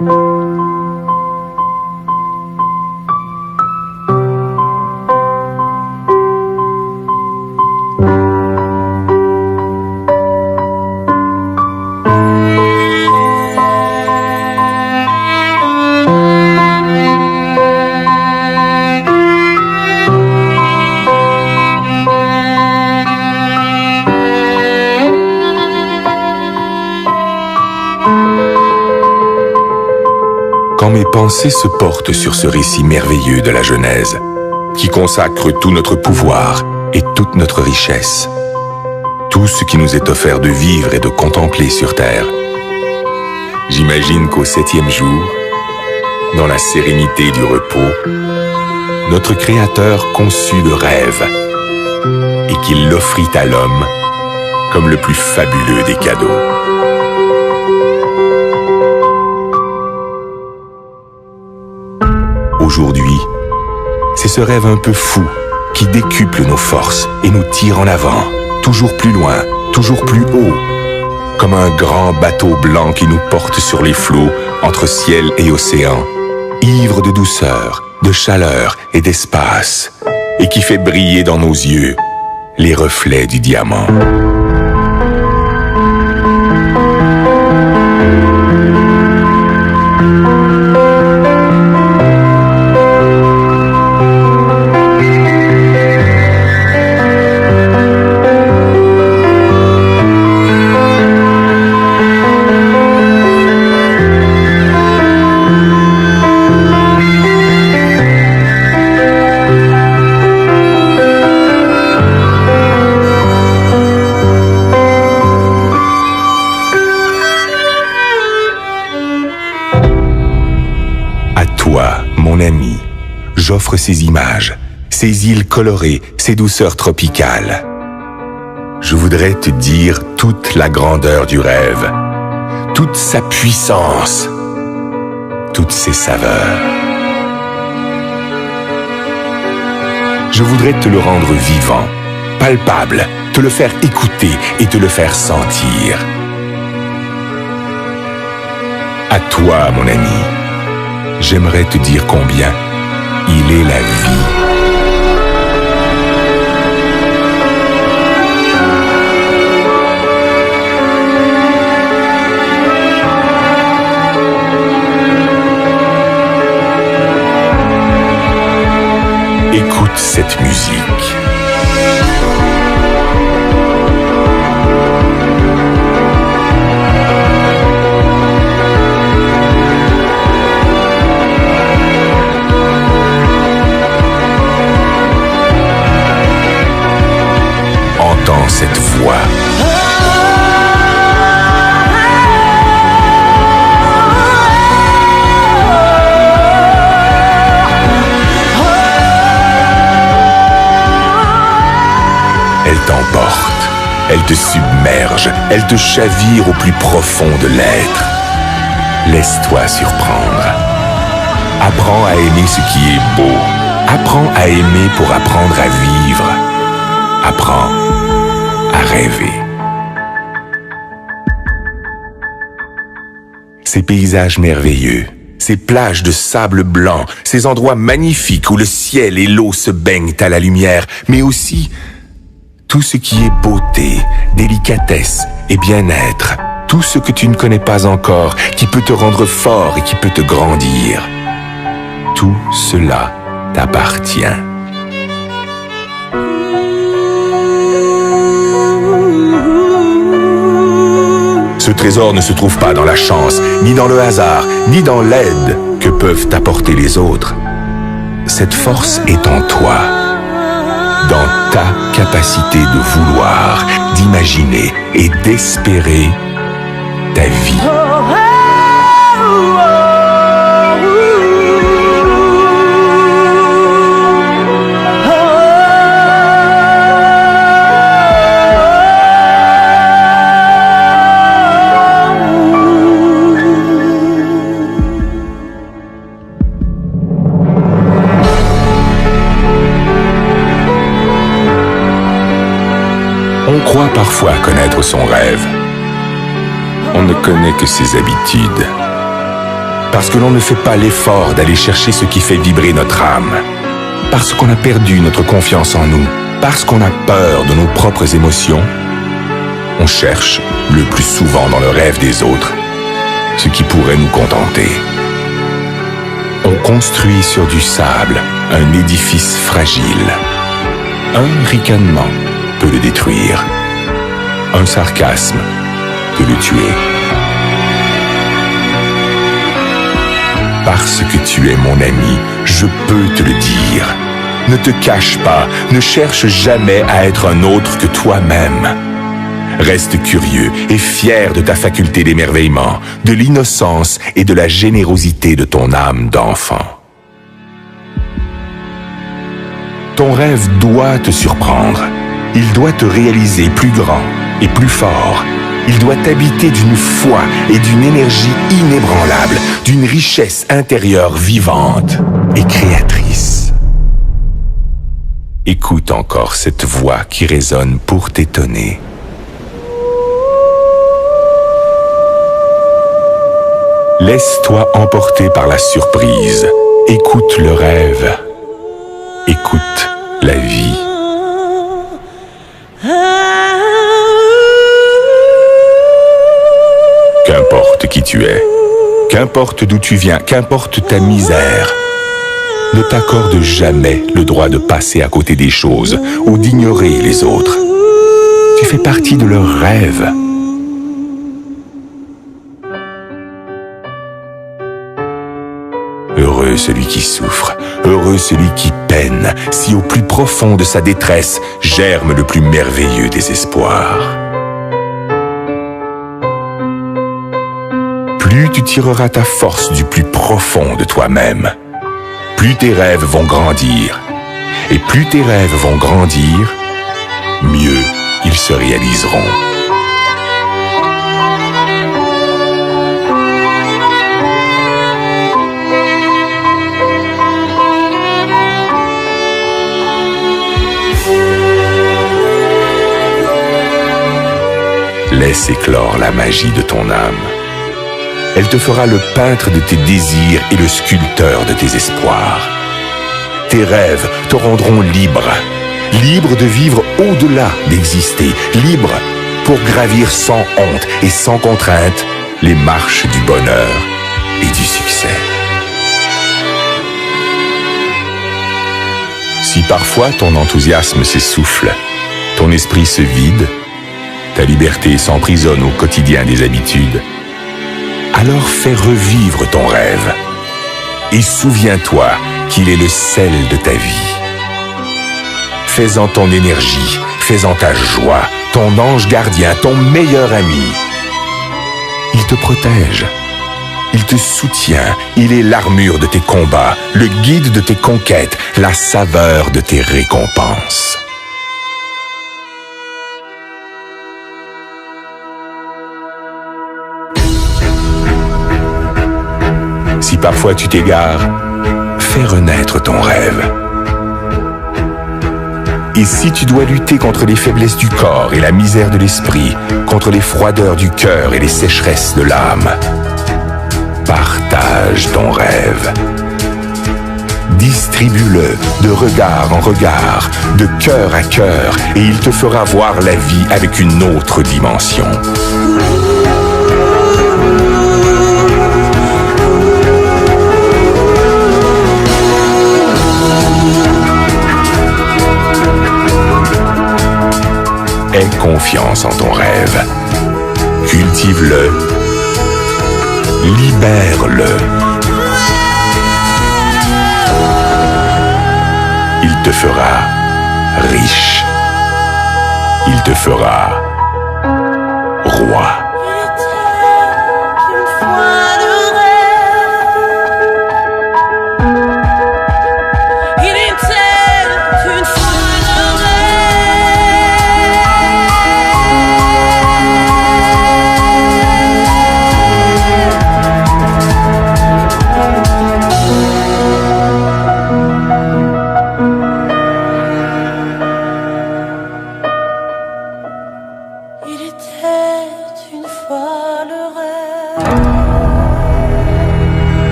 Quand mes pensées se portent sur ce récit merveilleux de la Genèse, qui consacre tout notre pouvoir et toute notre richesse, tout ce qui nous est offert de vivre et de contempler sur terre, j'imagine qu'au 7e jour, dans la sérénité du repos, notre Créateur conçut le rêve et qu'il l'offrit à l'homme comme le plus fabuleux des cadeaux. Aujourd'hui, c'est ce rêve un peu fou qui décuple nos forces et nous tire en avant, toujours plus loin, toujours plus haut, comme un grand bateau blanc qui nous porte sur les flots entre ciel et océan, ivre de douceur, de chaleur et d'espace, et qui fait briller dans nos yeux les reflets du diamant. Toi, mon ami, j'offre ces images, ces îles colorées, ces douceurs tropicales. Je voudrais te dire toute la grandeur du rêve, toute sa puissance, toutes ses saveurs. Je voudrais te le rendre vivant, palpable, te le faire écouter et te le faire sentir. À toi, mon ami. J'aimerais te dire combien il est la vie. Écoute cette musique. Entends cette voix. Elle t'emporte, elle te submerge, elle te chavire au plus profond de l'être. Laisse-toi surprendre. Apprends à aimer ce qui est beau. Apprends à aimer pour apprendre à vivre. Apprends à rêver. Ces paysages merveilleux, ces plages de sable blanc, ces endroits magnifiques où le ciel et l'eau se baignent à la lumière, mais aussi tout ce qui est beauté, délicatesse et bien-être, tout ce que tu ne connais pas encore, qui peut te rendre fort et qui peut te grandir. Tout cela t'appartient. Ce trésor ne se trouve pas dans la chance, ni dans le hasard, ni dans l'aide que peuvent t'apporter les autres. Cette force est en toi, dans ta capacité de vouloir, d'imaginer et d'espérer ta vie. On croit parfois connaître son rêve. On ne connaît que ses habitudes. parce que l'on ne fait pas l'effort d'aller chercher ce qui fait vibrer notre âme, parce qu'on a perdu notre confiance en nous, parce qu'on a peur de nos propres émotions, on cherche, le plus souvent dans le rêve des autres, ce qui pourrait nous contenter. On construit sur du sable un édifice fragile. Un ricanement peut le détruire. Un sarcasme peut le tuer. Parce que tu es mon ami, je peux te le dire. Ne te cache pas, ne cherche jamais à être un autre que toi-même. Reste curieux et fier de ta faculté d'émerveillement, de l'innocence et de la générosité de ton âme d'enfant. Ton rêve doit te surprendre. Il doit te réaliser plus grand et plus fort. Il doit t'habiter d'une foi et d'une énergie inébranlable, d'une richesse intérieure vivante et créatrice. Écoute encore cette voix qui résonne pour t'étonner. Laisse-toi emporter par la surprise. Écoute le rêve. Écoute la vie. Qu'importe qui tu es, qu'importe d'où tu viens, qu'importe ta misère, ne t'accorde jamais le droit de passer à côté des choses ou d'ignorer les autres. Tu fais partie de leurs rêves. Heureux celui qui souffre, heureux celui qui peine, si au plus profond de sa détresse germe le plus merveilleux des espoirs. Plus tu tireras ta force du plus profond de toi-même, plus tes rêves vont grandir. Et plus tes rêves vont grandir, mieux ils se réaliseront. Laisse éclore la magie de ton âme. Elle te fera le peintre de tes désirs et le sculpteur de tes espoirs. Tes rêves te rendront libre, libre de vivre au-delà d'exister, libre pour gravir sans honte et sans contrainte les marches du bonheur et du succès. Si parfois ton enthousiasme s'essouffle, ton esprit se vide, ta liberté s'emprisonne au quotidien des habitudes, alors fais revivre ton rêve et souviens-toi qu'il est le sel de ta vie. Fais-en ton énergie, fais-en ta joie, ton ange gardien, ton meilleur ami. Il te protège, il te soutient, il est l'armure de tes combats, le guide de tes conquêtes, la saveur de tes récompenses. Si parfois tu t'égares, fais renaître ton rêve. Et si tu dois lutter contre les faiblesses du corps et la misère de l'esprit, contre les froideurs du cœur et les sécheresses de l'âme, partage ton rêve. Distribue-le de regard en regard, de cœur à cœur, et il te fera voir la vie avec une autre dimension. Aie confiance en ton rêve. Cultive-le. Libère-le. Il te fera riche. Il te fera